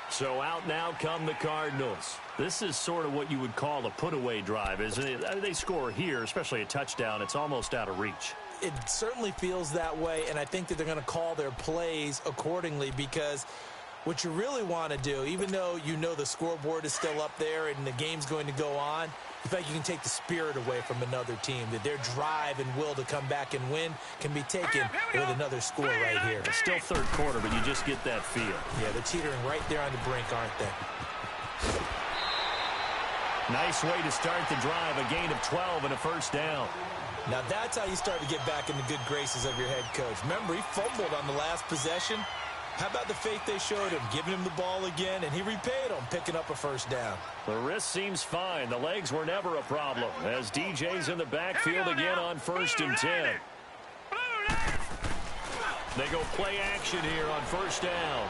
So out now come the Cardinals. This is sort of what you would call a put-away drive, isn't it? They score here, especially a touchdown. It's almost out of reach. It certainly feels that way, and I think that they're going to call their plays accordingly because what you really want to do, even though you know the scoreboard is still up there and the game's going to go on, in fact, you can take the spirit away from another team, that their drive and will to come back and win can be taken with another score right here. It's still third quarter, but you just get that feel. Yeah, they're teetering right there on the brink, aren't they? Nice way to start the drive, a gain of 12 and a first down. Now that's how you start to get back in the good graces of your head coach. Remember, he fumbled on the last possession. How about the faith they showed him, giving him the ball again, and he repaid them, picking up a first down. The wrist seems fine. The legs were never a problem as DJ's in the backfield again on 1st and 10. They go play action here on first down.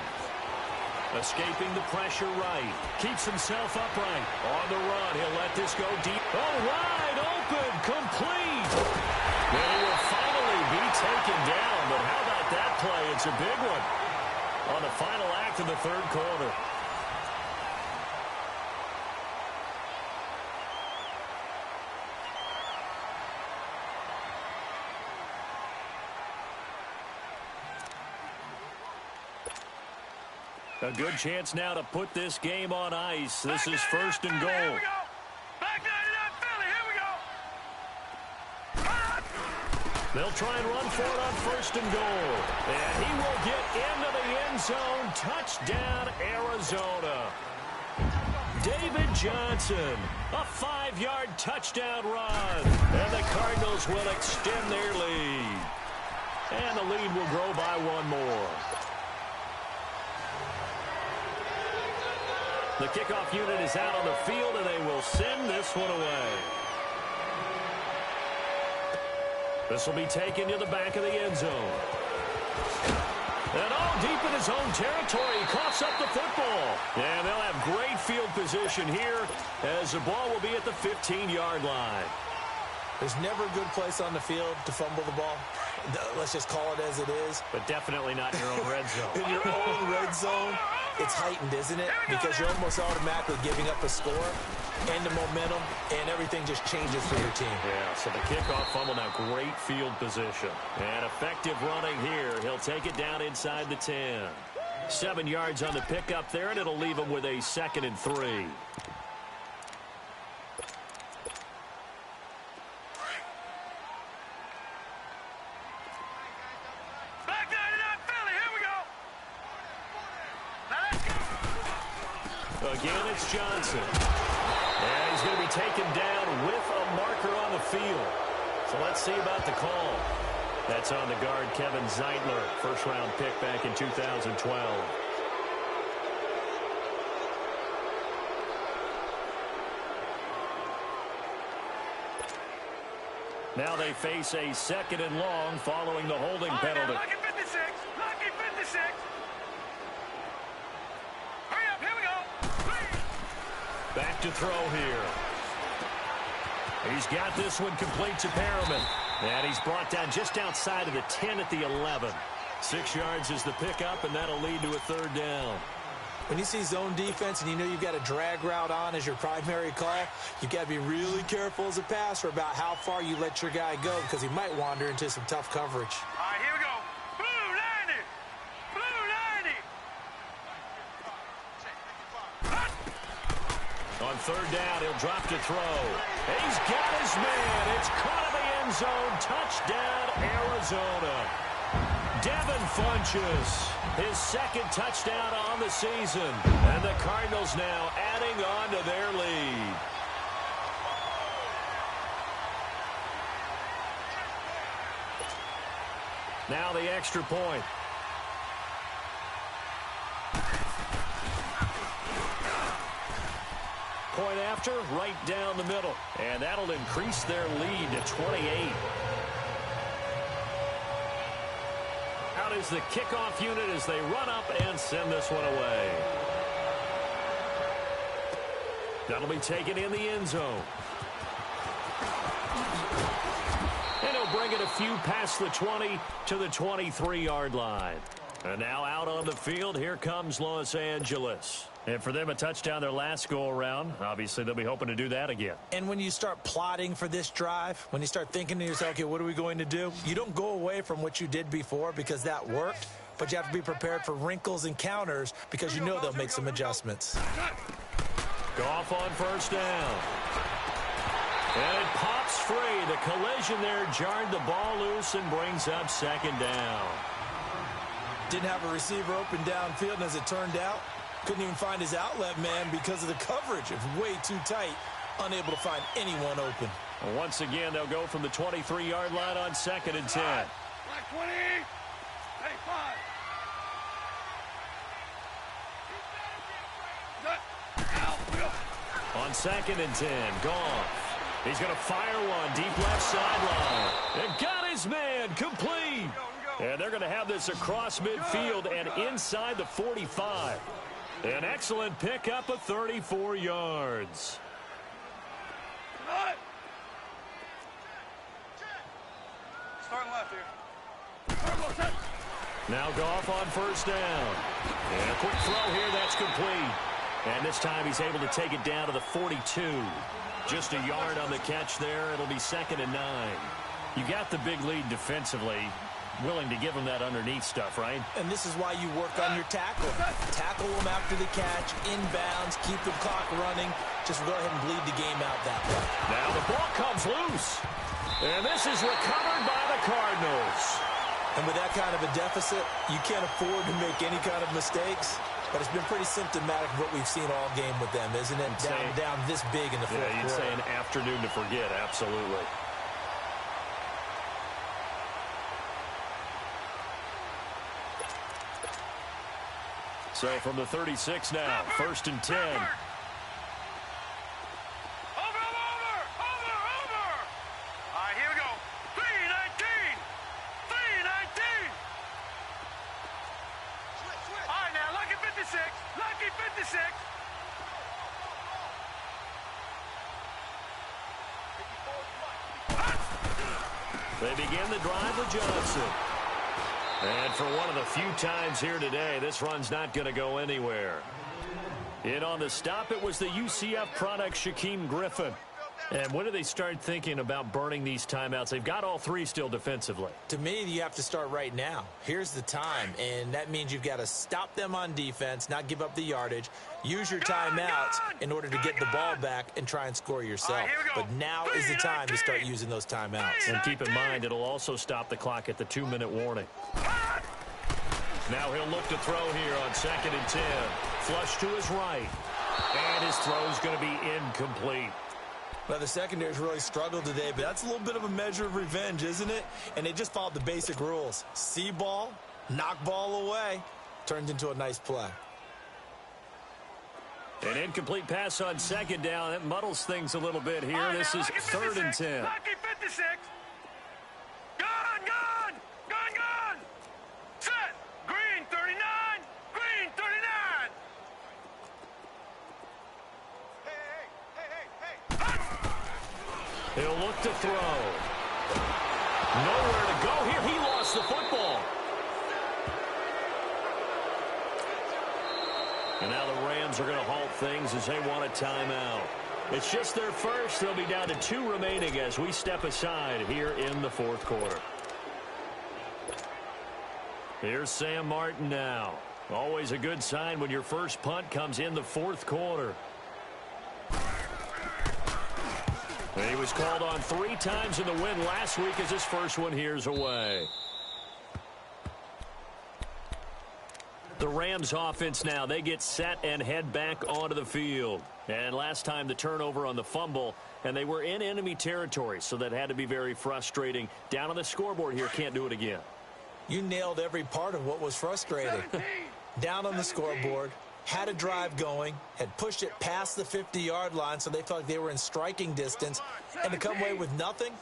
Escaping the pressure right. Keeps himself upright. On the run, he'll let this go deep. Oh, wide open, complete. And he will finally be taken down, but how about that play? It's a big one on the final act of the third quarter. A good chance now to put this game on ice. This is 1st and goal. Here we go. Back 99 Philly. Here we go. They'll try and run for it on 1st and goal. And he will get into the end zone. Touchdown, Arizona. David Johnson, a 5-yard touchdown run. And the Cardinals will extend their lead. And the lead will grow by one more. The kickoff unit is out on the field, and they will send this one away. This will be taken to the back of the end zone. And all deep in his own territory, he coughs up the football. And they'll have great field position here as the ball will be at the 15-yard line. There's never a good place on the field to fumble the ball. Let's just call it as it is. But definitely not in your own red zone. In your own red zone, it's heightened, isn't it? Because you're almost automatically giving up a score and the momentum, and everything just changes for your team. Yeah, so the kickoff fumble, now great field position. And effective running here. He'll take it down inside the 10. 7 yards on the pickup there, and it'll leave him with a 2nd and 3. Again, it's Johnson. And he's going to be taken down with a marker on the field. So let's see about the call. That's on the guard, Kevin Zeitler, first-round pick back in 2012. Now they face a 2nd and long following the holding penalty. Lucky 56. Lucky 56. Back to throw here. He's got this one complete to Perriman. And he's brought down just outside of the 10 at the 11. 6 yards is the pickup, and that'll lead to a third down. When you see zone defense and you know you've got a drag route on as your primary call, you've got to be really careful as a passer about how far you let your guy go because he might wander into some tough coverage. All right, here we go. Blue 90. Blue 90. On third down, he'll drop to throw. He's got his man. It's caught in the end zone. Touchdown, Arizona. Devin Funchess, his second touchdown on the season. And the Cardinals now adding on to their lead. Now the extra point. Point after, right down the middle. And that'll increase their lead to 28. Out is the kickoff unit as they run up and send this one away. That'll be taken in the end zone. And he'll bring it a few past the 20 to the 23-yard line. And now out on the field, here comes Los Angeles. And for them, a touchdown their last go-around. Obviously, they'll be hoping to do that again. And when you start plotting for this drive, when you start thinking to yourself, okay, what are we going to do? You don't go away from what you did before because that worked, but you have to be prepared for wrinkles and counters because you know they'll make some adjustments. Goff on first down. And it pops free. The collision there jarred the ball loose and brings up second down. Didn't have a receiver open downfield, and as it turned out, couldn't even find his outlet man because of the coverage. It was way too tight, unable to find anyone open. Well, once again, they'll go from the 23-yard line on 2nd and 10. Black 20. Hey, 5. On 2nd and 10, Goff. He's going to fire one deep left sideline. And got his man complete. And they're going to have this across midfield and inside the 45. An excellent pickup of 34 yards. Starting left here. Now Goff on first down. And a quick throw here, that's complete. And this time he's able to take it down to the 42. Just a yard on the catch there. It'll be 2nd and 9. You got the big lead defensively. Willing to give him that underneath stuff, right? And this is why you work on your tackle. Tackle them after the catch, inbounds, keep the clock running. Just go ahead and bleed the game out that way. Now the ball comes loose. And this is recovered by the Cardinals. And with that kind of a deficit, you can't afford to make any kind of mistakes. But it's been pretty symptomatic of what we've seen all game with them, isn't it? Down this big in the fourth quarter. Yeah, you'd say an afternoon to forget, absolutely. So from the 36 now, 1st and 10. Over. All right, here we go. 3-19. All right, now, lucky 56. Lucky 56. They begin the drive with Johnson. And for one of the few times here today, this run's not going to go anywhere. In on the stop, it was the UCF product, Shaquem Griffin. And when do they start thinking about burning these timeouts? They've got all three still defensively. To me, you have to start right now. Here's the time, and that means you've got to stop them on defense, not give up the yardage, use your timeouts in order to get the ball back and try and score yourself. But now is the time to start using those timeouts. And keep in mind, it'll also stop the clock at the 2-minute warning. Now he'll look to throw here on 2nd and 10. Flush to his right. And his throw's going to be incomplete. Well, the secondary's really struggled today, but that's a little bit of a measure of revenge, isn't it? And they just followed the basic rules. See ball, knock ball away. Turns into a nice play. An incomplete pass on 2nd down. That muddles things a little bit here. This is 3rd and 10. Lucky 56. Gone. Set. Green 39. Green 39. He'll look to throw. Nowhere to go here. He lost the football. And now the Rams are going to halt things as they want a timeout. It's just their first. They'll be down to 2 remaining as we step aside here in the fourth quarter. Here's Sam Martin now. Always a good sign when your first punt comes in the fourth quarter. And he was called on 3 times in the win last week as his first one here's away. The Rams offense now, they get set and head back onto the field. And last time the turnover on the fumble, and they were in enemy territory, so that had to be very frustrating. Down on the scoreboard here, can't do it again. You nailed every part of what was frustrating. Down on the scoreboard, had a drive going, had pushed it past the 50-yard line so they felt like they were in striking distance, and to come away with nothing,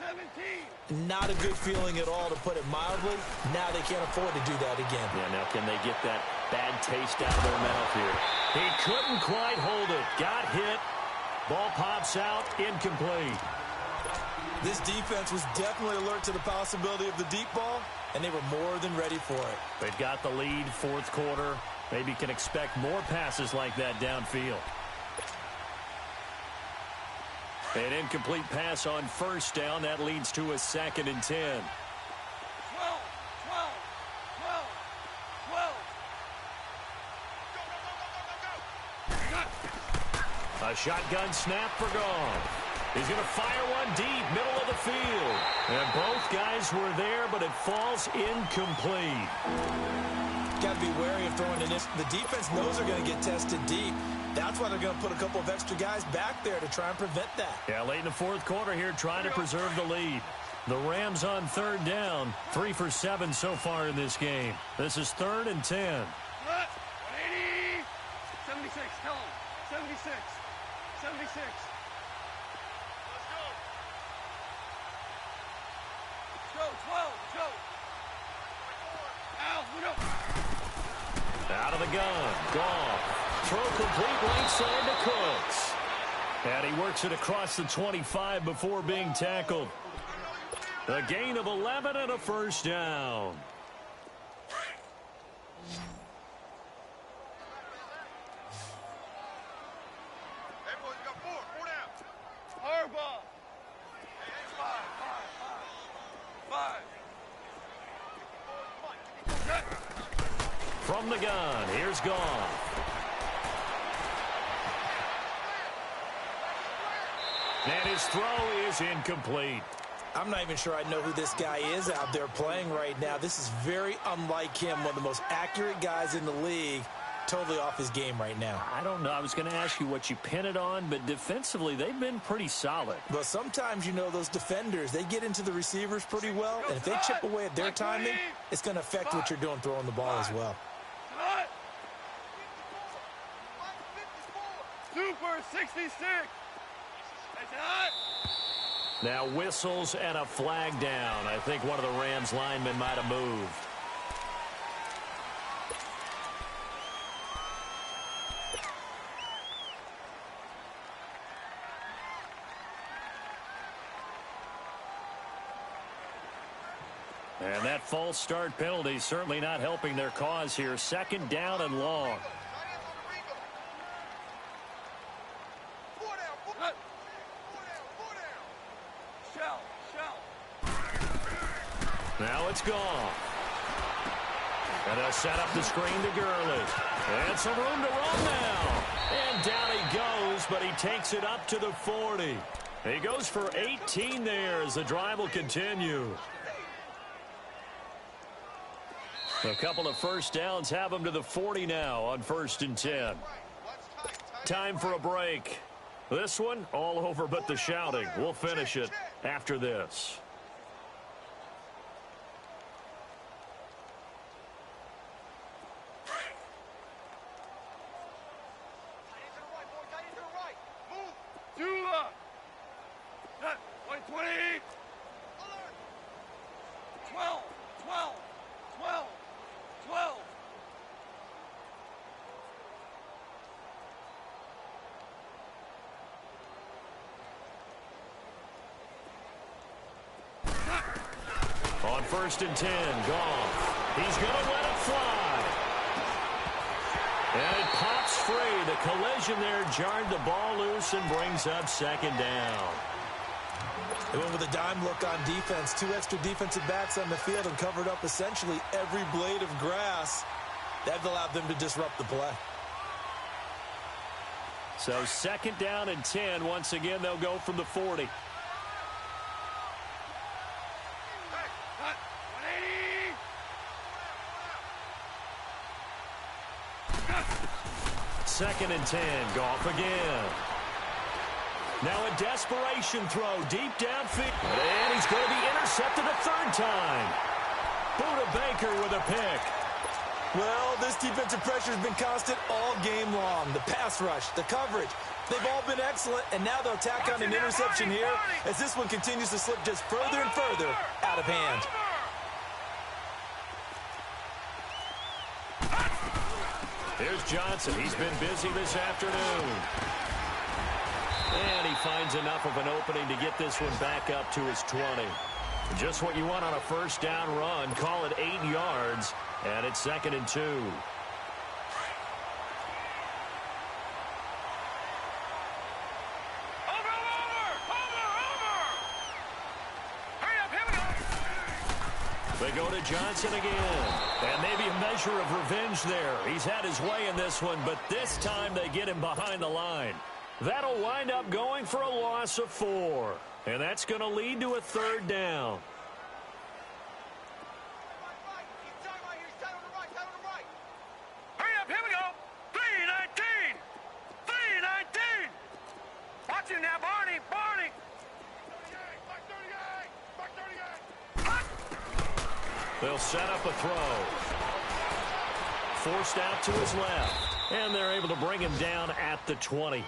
not a good feeling at all, to put it mildly. Now they can't afford to do that again. Yeah, now can they get that bad taste out of their mouth here? He couldn't quite hold it. Got hit. Ball pops out. Incomplete. This defense was definitely alert to the possibility of the deep ball, and they were more than ready for it. They've got the lead, fourth quarter. Maybe can expect more passes like that downfield. An incomplete pass on first down. That leads to a 2nd and 10. 12. A shotgun snap for Goff. He's going to fire one deep, middle of the field. And both guys were there, but it falls incomplete. Got to be wary of throwing it in. The defense knows they're going to get tested deep. That's why they're going to put a couple of extra guys back there to try and prevent that. Yeah, late in the fourth quarter here, trying to preserve the lead. The Rams on 3rd down, 3 for 7 so far in this game. This is 3rd and 10. 180. 76, tell him. 76. 76. Let's go. 12, go. Al, we go. Out of the gun, Goff. Throw complete right side to Cooks. And he works it across the 25 before being tackled. A gain of 11 and a first down. Everyone's got 4 down. Harbaugh. Five. From the gun, here's Goff. And his throw is incomplete. I'm not even sure I know who this guy is out there playing right now. This is very unlike him, one of the most accurate guys in the league. Totally off his game right now. I don't know. I was going to ask you what you pin it on, but defensively, they've been pretty solid. But sometimes, you know, those defenders, they get into the receivers pretty well, and if they chip away at their timing, it's going to affect what you're doing throwing the ball as well. Super 66. Now whistles and a flag down. I think one of the Rams linemen might have moved. And that false start penalty certainly not helping their cause here. 2nd down and long. Now it's gone. And they'll set up the screen to Gurley. And some room to run now. And down he goes, but he takes it up to the 40. He goes for 18 there as the drive will continue. A couple of first downs have him to the 40 now on 1st and 10. Time for a break. This one all over but the shouting. We'll finish it after this. Dula. 120. 12. 12. 12. 12. On 1st and 10, Goff. He's going to let it fly. And it pops free. The collision there jarred the ball loose and brings up 2nd down. They went with a dime look on defense. 2 extra defensive backs on the field and covered up essentially every blade of grass. That allowed them to disrupt the play. So 2nd down and 10. Once again, they'll go from the 40. Second and 10. Goff again. Now a desperation throw deep downfield. And he's going to be intercepted a 3rd time. Buda Baker with a pick. Well, this defensive pressure has been constant all game long. The pass rush, the coverage, they've all been excellent, and now they'll tack on an interception here as this one continues to slip just further and further out of hand. Here's Johnson. He's been busy this afternoon. And he finds enough of an opening to get this one back up to his 20. Just what you want on a 1st down run. Call it 8 yards. And it's 2nd and 2. Over, Hurry up, here we go. They go to Johnson again. And maybe a measure of revenge there. He's had his way in this one, but this time they get him behind the line. That'll wind up going for a loss of 4. And that's going to lead to a 3rd down. Hurry up, here we go. 3:19. 3:19. Watch him now, Barney. Barney. They'll set up a throw. Forced out to his left. And they're able to bring him down at the 20.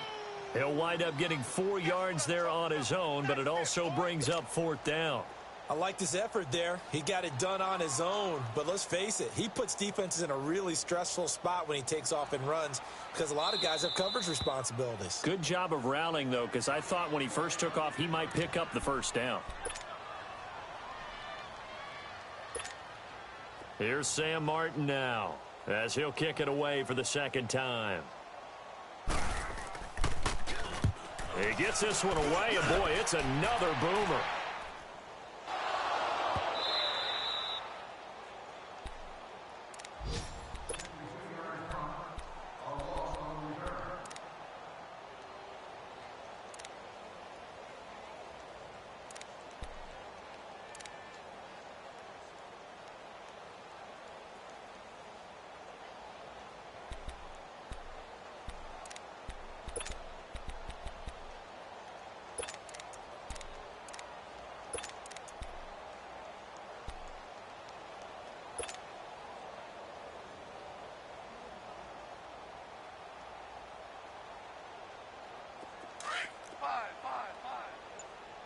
He'll wind up getting 4 yards there on his own, but it also brings up 4th down. I like his effort there. He got it done on his own. But let's face it, he puts defenses in a really stressful spot when he takes off and runs because a lot of guys have coverage responsibilities. Good job of rallying, though, because I thought when he first took off, he might pick up the 1st down. Here's Sam Martin now as he'll kick it away for the 2nd time. He gets this one away, and boy, it's another boomer.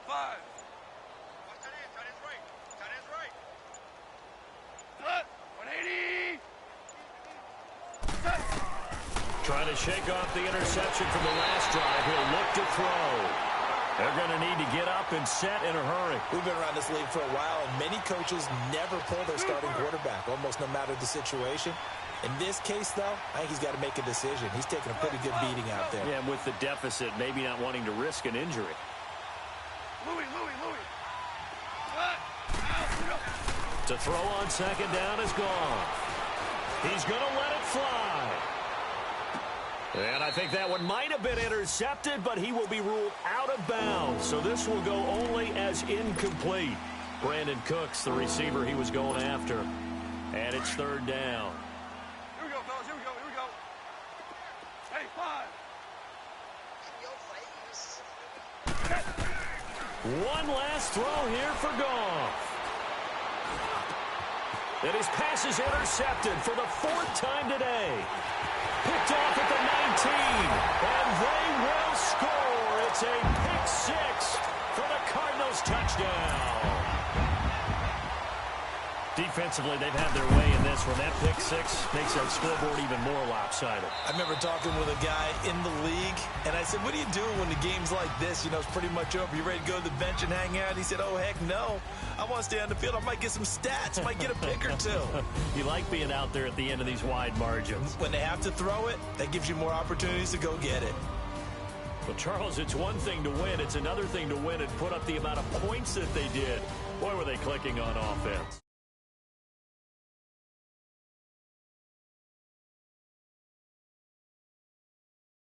Five. Watch that in, tight end's right. Tight end's right. 180. Trying to shake off the interception from the last drive. He'll look to throw. They're going to need to get up and set in a hurry. We've been around this league for a while, and many coaches never pull their starting quarterback, almost no matter the situation. In this case, though, I think he's got to make a decision. He's taking a pretty good beating out there. Yeah, with the deficit, maybe not wanting to risk an injury. Louis. To throw on 2nd down is gone. He's going to let it fly. And I think that one might have been intercepted, but he will be ruled out of bounds. So this will go only as incomplete. Brandon Cooks, the receiver he was going after. And it's 3rd down. Here we go, fellas. Here we go. Hey, 5. One last throw here for Goff. And his pass is intercepted for the 4th time today. Picked off at the 19. And they will score. It's a pick 6 for the Cardinals touchdown. Defensively, they've had their way in this one. That pick six makes that scoreboard even more lopsided. I remember talking with a guy in the league, and I said, what do you do when the game's like this? You know, it's pretty much over. You ready to go to the bench and hang out? He said, oh, heck no. I want to stay on the field. I might get some stats. Might get a pick or two. You like being out there at the end of these wide margins. When they have to throw it, that gives you more opportunities to go get it. Well, Charles, it's one thing to win. It's another thing to win and put up the amount of points that they did. Boy, were they clicking on offense.